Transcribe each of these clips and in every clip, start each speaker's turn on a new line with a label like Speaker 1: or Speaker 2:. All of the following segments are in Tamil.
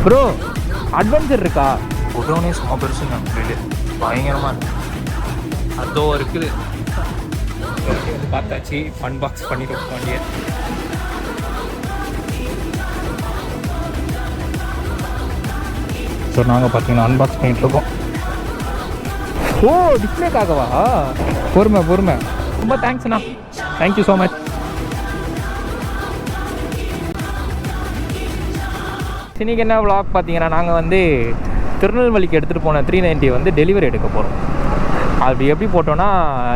Speaker 1: ப்ரோ அட்வென்ச்சர் இருக்கா?
Speaker 2: குடோனே சும்மா பெருசுங்க, பயங்கரமாக இருக்குது. அதோ இருக்குது பார்த்தாச்சு. அன்பாக்ஸ் பண்ணிட்டு வண்டியை. ஸோ நாங்கள் பார்த்தீங்கன்னா அன்பாக்ஸ் பண்ணிட்டு இருக்கோம்.
Speaker 1: ஓ டிஸ்பிளேக்காகவா? பொறுமை பொறுமை. ரொம்ப தேங்க்ஸ்ண்ணா, தேங்க்யூ ஸோ மச். இன்னைக்கு என்ன விளாக் பார்த்தீங்கன்னா, நாங்கள் வந்து திருநெல்வேலிக்கு எடுத்துகிட்டு போன 390 வந்து டெலிவரி எடுக்க போகிறோம். அப்படி எப்படி போட்டோன்னா,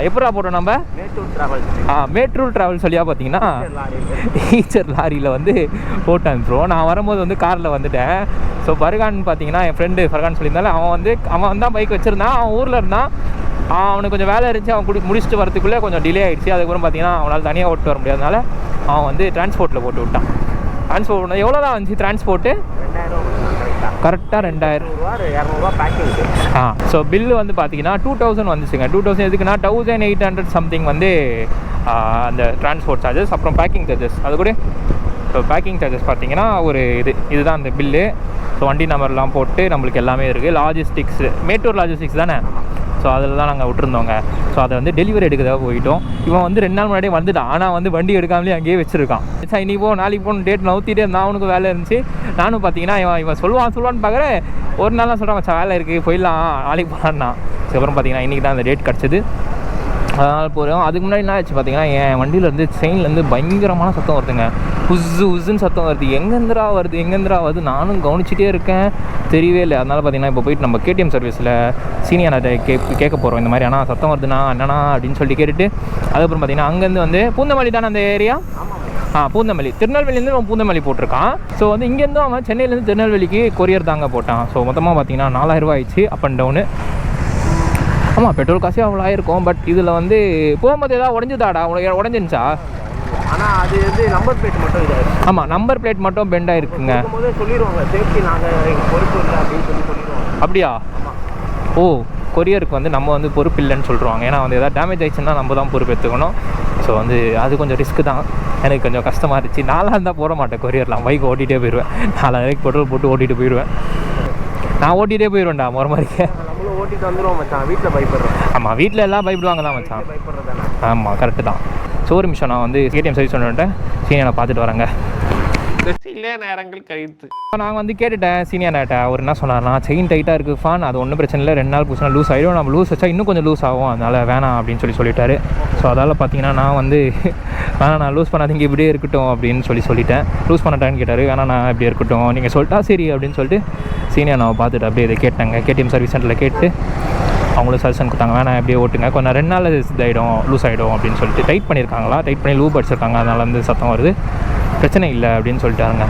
Speaker 1: எப்படா போட்டோம் நம்ம? மேட்ரூல் ட்ராவல்ஸ் வழியாக பார்த்தீங்கன்னா ஈச்சர் லாரியில் வந்து போட்டு அனுப்பிடுவோம். நான் வரும்போது வந்து காரில் வந்துட்டேன். ஸோ ஃபர்கான் பார்த்தீங்கன்னா, என் ஃப்ரெண்டு ஃபர்கான் சொல்லியிருந்தாலும் அவன் தான் பைக் வச்சுருந்தான். அவன் ஊரில் இருந்தான். அவனுக்கு கொஞ்சம் வேலை இருந்துச்சு. அவன் முடிச்சுட்டு வரதுக்குள்ளே கொஞ்சம் டிலே ஆகிடுச்சு. அதுக்கப்புறம் பார்த்தீங்கன்னா அவனால் தனியாக ஓட்டு வர முடியாதனால அவன் வந்து டிரான்ஸ்போர்ட்டில் போட்டு விட்டான். டிரான்ஸ்போர்ட் எவ்வளோ தான் வந்துச்சு டிரான்ஸ்போர்ட்டு? கரெக்டாக 2000
Speaker 3: பேக்கிங்.
Speaker 1: ஸோ பில்லு வந்து பார்த்தீங்கன்னா 2000 வந்துச்சுங்க. 2000 எதுக்குன்னா 1800 சம்திங் வந்து அந்த டிரான்ஸ்போர்ட் சார்ஜஸ், அப்புறம் பேக்கிங் சார்ஜஸ் அது கூட. ஸோ பேக்கிங் சார்ஜஸ் பார்த்தீங்கன்னா ஒரு இதுதான் அந்த பில்லு. ஸோ வண்டி நம்பர்லாம் போட்டு நம்மளுக்கு எல்லாமே இருக்குது. லாஜிஸ்டிக்ஸ், மேட்டூர் லாஜிஸ்டிக்ஸ் தானே. ஸோ அதில் தான் நாங்கள் விட்டுருந்தோங்க. ஸோ அதை வந்து டெலிவரி எடுக்கிறதாக போயிட்டோம். இவன் வந்து 2 நாள் முன்னாடியே வந்துட்டான். ஆனால் வந்து வண்டி எடுக்காமலே அங்கேயே வச்சுருக்கான். சார் இன்னைக்கு போ நாளைக்கு போகணும் டேட் நவுத்திட்டே இருந்தான். அவனுக்கு வேலை இருந்துச்சு. நானும் பார்த்தீங்கன்னா இவன் சொல்லுவான்னு பார்க்குறேன். ஒரு நாள் தான் சொல்கிறான், மச்சான் வேலை இருக்குது போயிடலாம் நாளைக்கு போகலான்னா. ஸோ அப்புறம் பார்த்தீங்கன்னா இன்றைக்கி தான் அந்த டேட் கிடச்சிது. அதனால் போகிறோம். அதுக்கு முன்னாடி என்ன ஆச்சு பார்த்தீங்கன்னா, என் வண்டியிலேருந்து செயின்லேருந்து பயங்கரமான சத்தம் வருதுங்க. உஸ்ஸுன்னு சத்தம் வருது. எங்கேந்திரா வருது நானும் கவனிச்சிட்டே இருக்கேன், தெரியவே இல்லை. அதனால் பார்த்தீங்கன்னா இப்போ போயிட்டு நம்ம கேடிஎம் சர்வீஸில் சீனியர்கிட்ட கேட்க போகிறோம். இந்த மாதிரி ஆனால் சத்தம் வருதுண்ணா என்னண்ணா அப்படின்னு சொல்லி கேட்டுட்டு, அதுக்கப்புறம் பார்த்தீங்கன்னா அங்கேருந்து வந்து பூந்தமல்லி தானே அந்த ஏரியா. பூந்தமல்லி, திருநெல்வேலியிலேருந்து அவன் பூந்தமல்லி போட்டிருக்கான். ஸோ வந்து இங்கேருந்து அவன் சென்னையிலேருந்து திருநெல்வேலிக்கு கொரியர் தாங்க போட்டான். ஸோ மொத்தமாக பார்த்தீங்கன்னா 4000 ரூபா ஆயிடுச்சு அப் அண்ட் டவுனு. ஆமாம், பெட்ரோல் காசே அவ்வளோ ஆயிருக்கும். பட் இதில் வந்து போகும்போது ஏதாவது உடஞ்சுதாடா? உடஞ்சிருந்துச்சா?
Speaker 3: ஆனால் அது வந்து நம்பர் பிளேட் மட்டும் இதாகிடுச்சு.
Speaker 1: ஆமாம், நம்பர் பிளேட் மட்டும் பெண்ட் ஆகிருக்குங்க.
Speaker 3: சொல்லிடுவாங்க சேஃப்டி, நாங்கள் பொறுப்பு இல்லை அப்படின்னு சொல்லிடுவாங்க.
Speaker 1: அப்படியா? ஓ, கொரியருக்கு வந்து நம்ம வந்து பொறுப்பு இல்லைன்னு சொல்லிடுவாங்க. ஏன்னா வந்து எதாவது டேமேஜ் ஆயிடுச்சுன்னா நம்ம தான் பொறுப்பு எடுத்துக்கணும். ஸோ வந்து அது கொஞ்சம் ரிஸ்க்கு தான். எனக்கு கொஞ்சம் கஷ்டமாக இருந்துச்சு. நாளாக இருந்தால் போட மாட்டேன் கொரியர்லாம். பைக் ஓட்டிகிட்டே போயிடுவேன். 4000 பெட்ரோல் போட்டு ஓட்டிகிட்டு போயிடுவேன். நான் ஓட்டிகிட்டே போயிடுவேன்டா முறைமாதிரிக்க.
Speaker 3: நம்மளும் ஓட்டிகிட்டு வந்துடுவோம் மச்சான். வீட்டில் பயப்படுறேன்.
Speaker 1: ஆமாம், வீட்டில் எல்லாம் பயப்படுவாங்க தான் மச்சான்.
Speaker 3: பயப்படுறதானே?
Speaker 1: ஆமாம், கரெக்டு தான். ஸோ ஒரு நிமிஷம், நான் வந்து கேடிஎம் சர்வீஸ் பண்ணிட்டேன். சீனியரை பார்த்துட்டு வரேங்க.
Speaker 3: நேரங்கள் கழித்து
Speaker 1: நாங்கள் வந்து கேட்டுட்டேன் சீனியர்கிட்ட. அவர் என்ன சொன்னார்னா, செயின் டைட்டாக இருக்குது ஃபான், அது ஒன்றும் பிரச்சனை இல்லை, 2 நாள் பூசினா லூஸ் ஆகிடும். நம்ம லூஸ் வச்சா இன்னும் கொஞ்சம் லூஸ் ஆகும், அதனால் வேணாம் அப்படின்னு சொல்லிட்டாரு. ஸோ அதால் பார்த்தீங்கன்னா நான் வந்து வேணாம், நான் லூஸ் பண்ணாதீங்க இப்படியே இருக்கட்டும் அப்படின்னு சொல்லிட்டேன். லூஸ் பண்ணட்டான்னு கேட்டார். வேணாம் நான் இப்படியே இருக்கட்டும் நீங்கள் சொல்லிட்டா சரி அப்படின்னு சொல்லிட்டு சீனியர் நான் பார்த்துட்டு அப்படியே இதை கேட்டாங்க. கேடிஎம் சர்வீஸ் சென்டரில் கேட்டு அவங்களும் சஜஷன் கொடுத்தாங்க, வேணாம் எப்படியே ஓட்டுங்க, கொஞ்சம் 2 நாள் இதாகிடும் லூஸ் ஆகிடும் அப்படின்னு சொல்லிட்டு டைட் பண்ணியிருக்காங்களா, டைட் பண்ணி லூப் அடிச்சிருக்காங்க, அதனால் வந்து சத்தம் வருது, பிரச்சனை இல்லை அப்படின்னு சொல்லிட்டாங்க.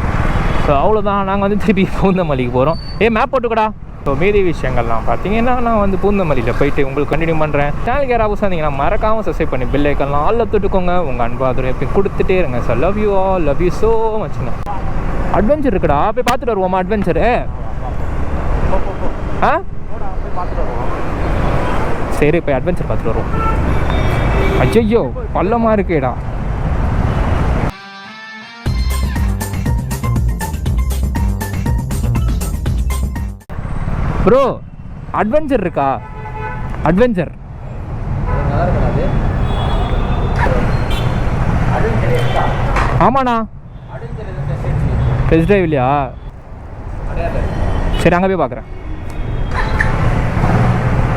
Speaker 1: ஸோ அவ்வளோதான். நாங்கள் வந்து திருப்பி பூந்தமல்லிக்கு போகிறோம். மேப் போட்டுக்கடா. ஸோ மீதி விஷயங்கள்லாம் பார்த்தீங்கன்னா நான் வந்து பூந்தமல்லியில் போயிட்டு உங்களுக்கு கண்டினியூ பண்ணுறேன். சேனலுக்கு யாராவது வந்தீங்கன்னா மறக்காமல் சப்ஸ்கிரைப் பண்ணி பெல் ஐக்கான்லாம் ஆல்ல தொட்டுக்கோங்க. உங்கள் அன்பாதுரை எப்போ கொடுத்துட்டே இருங்க. Sir love you all, love you so மச்ங்க. அட்வென்ச்சர் இருக்குடா, போய் பார்த்துட்டு வருவோமா அட்வென்ச்சரு? சரி போய் அட்வென்ச்சர் பார்த்துட்டு வருவோம். ஐயோ பள்ளமாக இருக்கேடா. ப்ரோ அட்வென்ச்சர் இருக்கா? அட்வென்ச்சர் ஆமாண்ணா. டெஸ்ட் டிரைவ் இல்லையா? சரி அங்கே போய் பார்க்குறேன்.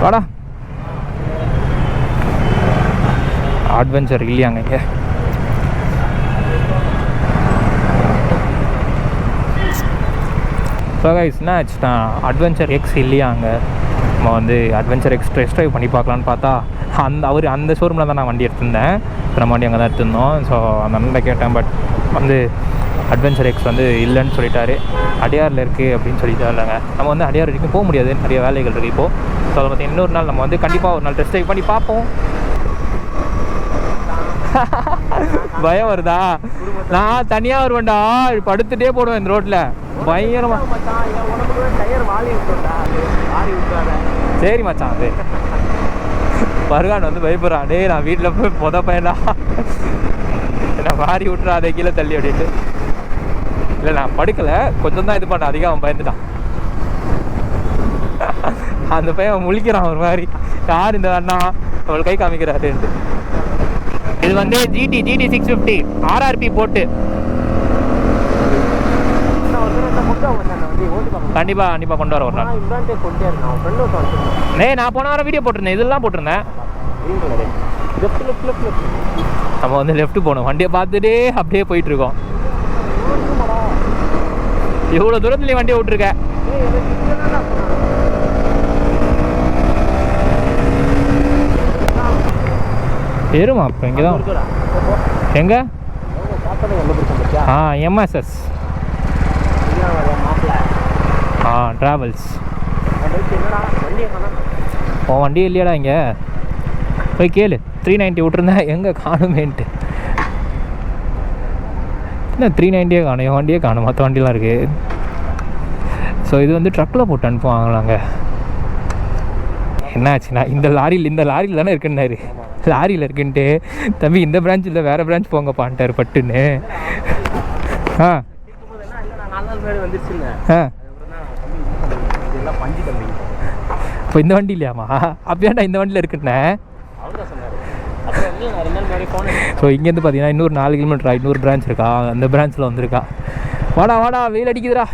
Speaker 1: வாடா. அட்வென்ச்சர் இல்லையாங்க இங்கே? ஸோ கைஸ் என்ன ஆச்சுன்னா, அட்வென்ச்சர் எக்ஸ் இல்லையாங்க. நம்ம வந்து அட்வென்ச்சர் எக்ஸ் டெஸ்ட் ட்ரைவ் பண்ணி பார்க்கலான்னு பார்த்தா அந்த ஷோரூமில் தான் நான் வண்டி எடுத்திருந்தேன். இப்போ நம்ம வண்டி அங்கே தான் எடுத்திருந்தோம். ஸோ அந்த அண்ணன் கேட்டேன், பட் வந்து அட்வென்ச்சர் எக்ஸ் வந்து இல்லைன்னு சொல்லிட்டாரு. அடையாரில் இருக்குது அப்படின்னு சொல்லிட்டு இல்லைங்க. நம்ம வந்து அடையார் வரைக்கும் போக முடியாது, நிறைய வேலைகள் இருக்குது இப்போது. ஸோ அதை பார்த்திங்கன்னா இன்னொரு நாள் நம்ம வந்து கண்டிப்பாக ஒரு நாள் டெஸ்ட் ட்ரைவ் பண்ணி பார்ப்போம். பயம் வருதா? நான் தனியாக வருவேன்டா, படுத்துகிட்டே போடுவேன் இந்த ரோட்டில் பயங்கரமா. சரி மச்சான், அது பருகான் வந்து பயப்படுறான். டே நான் வீட்டில் போய் பையனா என்ன வாரி விட்டுறா, அதை கீழே தள்ளி அப்படின்ட்டு. இல்லை நான் படுக்கலை, கொஞ்சம் தான் இது பண்ண, அதிகம் அவன் பயந்துட்டான். அந்த பையன் முழிக்கிறான் ஒரு மாதிரி, யார் இந்த அண்ணா அவள் கை காமிக்கிறாருன்ட்டு. இது வந்து GT 650 RRP போட்டு கண்டிப்பாக கொண்டு வர ஒரு நாள். நான் போன வாரம் வீடியோ போட்டிருந்தேன், இதெல்லாம் போட்டிருந்தேன். நம்ம வந்து லெஃப்ட் போகணும், வண்டியை பார்த்துட்டே அப்படியே போயிட்டு இருக்கோம். இவ்வளோ தூரத்துலேயும் வண்டியை விட்டுருக்க. ஏறுமா இப்போ இங்கே தான். எங்கே? MSS travels. உன் வண்டி இல்லையாடா இங்கே? போய் கேளு. 390 விட்டுருந்தேன், எங்கே காணுமேன்ட்டு. என்ன 390 காணும், என் வண்டியே காணும், மற்ற வண்டிலாம் இருக்குது. ஸோ இது வந்து ட்ரக்கில் போட்டு அனுப்புவாங்களாங்க. என்ன ஆச்சுன்னா இந்த லாரியில் தானே இருக்குன்னாரு. லாரியில் இருக்குன்ட்டு தம்பி இந்த பிரான்ச் இல்லை வேறு பிரான்ச் போங்கப்பான்ட்டார் பட்டுன்னு. இப்போ இந்த வண்டி இல்லையாமா? அப்படியாண்டா இந்த வண்டியில் இருக்குன்னே. ஸோ இங்கேருந்து பார்த்தீங்கன்னா இன்னொரு 4 கிலோமீட்டரா இன்னொரு பிரான்ச் இருக்கா, அந்த பிரான்ச்சில் வந்திருக்கா. வாடா வெயில் அடிக்குதுடா.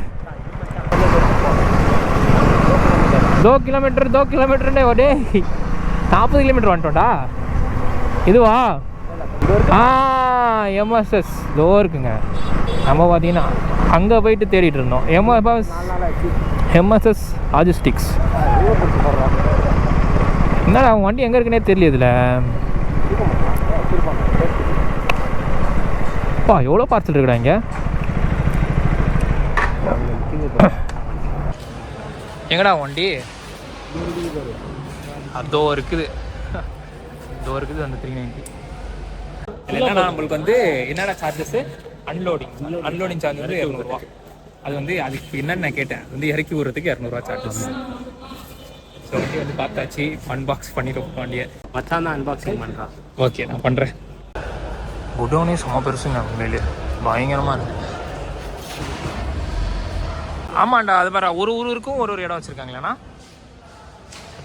Speaker 1: 2 கிலோமீட்டர்னே ஒடே 40 கிலோமீட்டர் வந்துட்டோம்டா. இதுவா? MSS லோ இருக்குங்க. நம்ம பார்த்தீங்கன்னா அங்கே போயிட்டு தேடிட்டு இருந்தோம். MSS logistics. என்னடா அவன் வண்டி எங்கே இருக்குன்னே தெரியல. இதில் அப்பா எவ்வளோ பார்சல் இருக்குடா இங்கே. எங்கடா வண்டி? அதோ இருக்குது அந்த 390. என்னன்னா நம்மளுக்கு வந்து என்னடா சார்ஜஸ்? அன்லோடிங் சார்ஜ் வந்து 200 ரூபா. அது வந்து அதுக்கு என்னன்னு நான் கேட்டேன், வந்து இறக்கி விடுறதுக்கு 200 ரூபா சார்ஜஸ். ஸோ வண்டி வந்து பார்த்தாச்சு, அன்பாக்ஸ் பண்ணிடுவோம் வண்டியை.
Speaker 3: மச்சான் தான் அன்பாக்சிங் பண்ணுறான்.
Speaker 1: ஓகே நான் பண்ணுறேன். குடோனே சும்மா பெருசுங்க, உண்மையிலே பயங்கரமாக இருக்கு. ஆமாண்டா, அது மாதிரி ஒரு ஊருக்கும் ஒரு இடம் வச்சுருக்காங்களேண்ணா.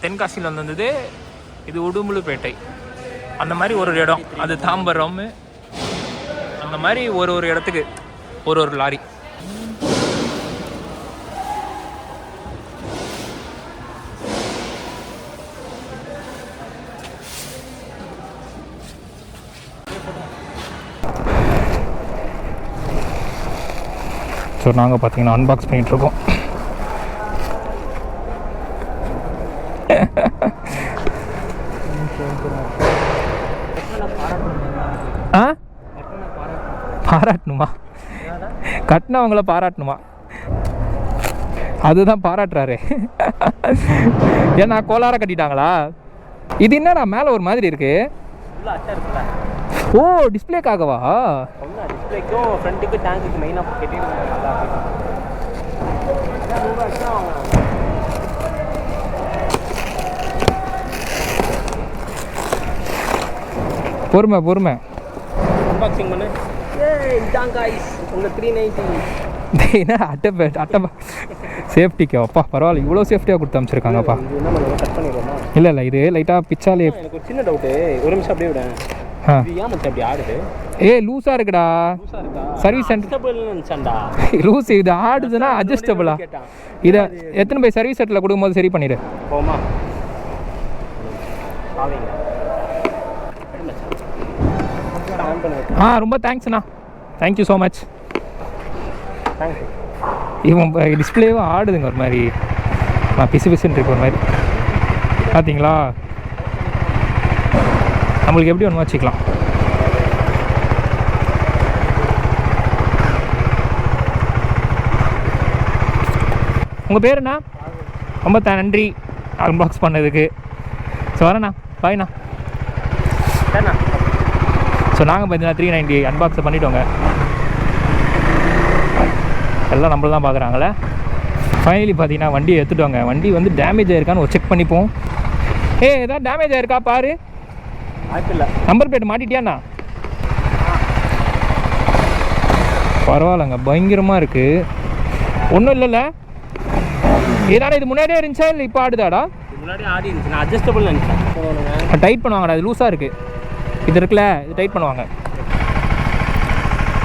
Speaker 1: தென்காசியில் வந்தது, இது உடுமலைப்பேட்டை, அந்த மாதிரி ஒரு இடம். அது தாம்பரம், அந்த மாதிரி ஒரு இடத்துக்கு ஒரு லாரி. ஸோ நாங்கள் பார்த்தீங்கன்னா அன்பாக்ஸ் பண்ணிகிட்ருக்கோம். பாராட்டணுமா? கட்டினவங்கள பாராட்டணுமா? அதுதான் பாராட்டுறாரு. ஏன்னா கோளார கட்டிட்டாங்களா? இது என்னடா மேலே ஒரு மாதிரி இருக்கு? ஓ டிஸ்பிளேக்காகவா?
Speaker 3: டிஸ்பிளேக்கும் ஃப்ரண்ட்டுக்கு டேங்குக்கு மெயினாக கட்டிருக்காங்க.
Speaker 1: பொறுமை
Speaker 3: அன்பாக்சிங் பண்ணு. இதான் காய்ஸ் உங்கள் 390.
Speaker 1: என்ன அட்டை சேஃப்டிக்கு அப்பா பரவாயில்ல, இவ்வளோ சேஃப்டியாக கொடுத்து அமைச்சிருக்காங்கப்பா.
Speaker 3: என்ன பண்ணுவோம், கட் பண்ணிடுவோமா?
Speaker 1: இல்லை இது லைட்டாக பிச்சாலே.
Speaker 3: எனக்கு ஒரு சின்ன டவுட்டு, ஒரு நிமிஷம் அப்படியே விட. ஏன் மச்சான் அப்படி ஆடுது?
Speaker 1: லூஸாக இருக்குடா. Service centre loose. இது ஆடுதுன்னா அட்ஜஸ்டபிளா? இதை எத்தனை போய் சர்வீஸ் சென்டரில் கொடுக்கும்போது சரி பண்ணிடு.
Speaker 3: போமா
Speaker 1: ரொம்ப தேங்க்ஸ்ண்ணா. Thank you so much. இவன் டிஸ்பிளேவும் ஆடுதுங்க ஒரு மாதிரி, பிசுன்னு இருக்கு ஒரு மாதிரி. பார்த்தீங்களா? நம்மளுக்கு எப்படி ஒன்று வச்சுக்கலாம். உங்கள் பேர் என்ன? ரொம்ப நன்றி அன்பாக்ஸ் பண்ணதுக்கு. ஸோ வரேண்ணா, பாய்ண்ணா. ஸோ நாங்கள் பார்த்தீங்கன்னா 390 அன்பாக்ஸ் பண்ணிட்டோங்க. எல்லாம் நம்மள தான் பார்க்குறாங்களே. ஃபைனலி பார்த்தீங்கன்னா வண்டியை எடுத்துட்டோங்க. வண்டி வந்து டேமேஜ் ஆயிருக்கான்னு ஒரு செக் பண்ணிப்போம். ஏதாவது டேமேஜ் ஆயிருக்கா பாரு. நம்பர் பிளேட் மாட்டிட்டியாண்ணா? பரவாயில்லைங்க, பயங்கரமாக இருக்குது. ஒன்றும் இல்லைல்ல, ஏதாடா இது முன்னாடியே இருந்துச்சா இல்லை இப்போ ஆடுதாடா?
Speaker 3: முன்னாடி ஆடி இருந்துச்சு, நான் அட்ஜஸ்டபிள் நினச்சேன்.
Speaker 1: டைட் பண்ணுவாங்கடா, அது லூஸாக இருக்குது. இது இருக்குல்ல, இது டைட் பண்ணுவாங்க.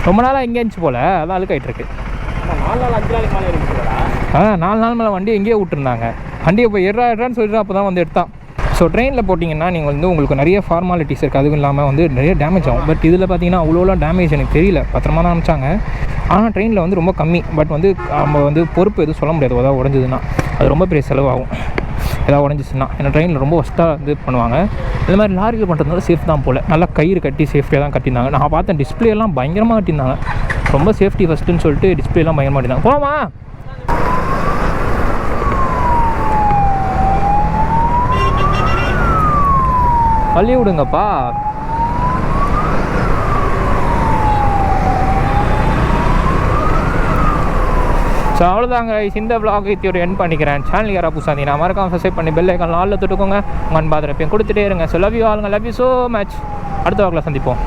Speaker 1: ரொம்ப நாளாக எங்கே இருந்துச்சு போல், அதான் அழுக்காயிட்ருக்கு.
Speaker 3: 4 நாள் 5 நாளைக்கு மேலே இருந்துச்சுடா.
Speaker 1: 4 நாள் மேலே வண்டி எங்கேயோ விட்டுருந்தாங்க. வண்டியை இப்போ ஏறான்னு சொல்லிட்டு அப்போ தான் வந்து எடுத்தான். ஸோ ட்ரெயினில் போட்டிங்கன்னா நீங்கள் வந்து உங்களுக்கு நிறைய ஃபார்மாலிட்டிஸ் இருக்குது, அதுவும் இல்லாமல் வந்து நிறைய டேமேஜ் ஆகும். பட் இதில் பார்த்தீங்கன்னா அவ்வளோலாம் டேமேஜ் எனக்கு தெரியல, பத்திரமா தான் அனுப்பிச்சாங்க. ஆனால் ட்ரெயினில் வந்து ரொம்ப கம்மி. பட் வந்து நம்ம வந்து பொறுப்பு எதுவும் சொல்ல முடியாது, ஏதாவது உடஞ்சதுன்னா அது ரொம்ப பெரிய செலவாகும் ஏதாவது உடஞ்சிச்சுன்னா. ஏன்னா ட்ரெயினில் ரொம்ப ஒஸ்ட்டாக இது பண்ணுவாங்க. இந்த மாதிரி லாரியில் பண்ணுறதுனால சேஃப் தான் போல், நல்லா கயிறு கட்டி சேஃப்டியாக தான் கட்டியிருந்தாங்க. நான் பார்த்தேன் டிஸ்பிளேலாம் பயங்கரமாக கட்டியிருந்தாங்க. ரொம்ப சேஃப்டி ஃபஸ்ட்டுன்னு சொல்லிட்டு டிஸ்பிளேலாம் பயங்கரமாக கட்டியிருந்தாங்க. போமா பள்ளி விடுங்கப்பா. ஸோ அவ்வளோதாங்க, இந்த vlog இதோட எண்ட் பண்ணிக்கிறேன். சேனல் யாராவது புதுசாக இருந்தீங்கன்னா மறக்காம சப்ஸ்கிரைப் பண்ணி பெல் ஐக்கான் ஆல்ல தொட்டுக்கோங்க. உங்கள் அன்பாதிரப்பையும் கொடுத்துட்டே இருங்க. ஸோ லவ் யூ ஆளுங்க, லவ் யூ ஸோ மச். அடுத்த vlogல சந்திப்போம்.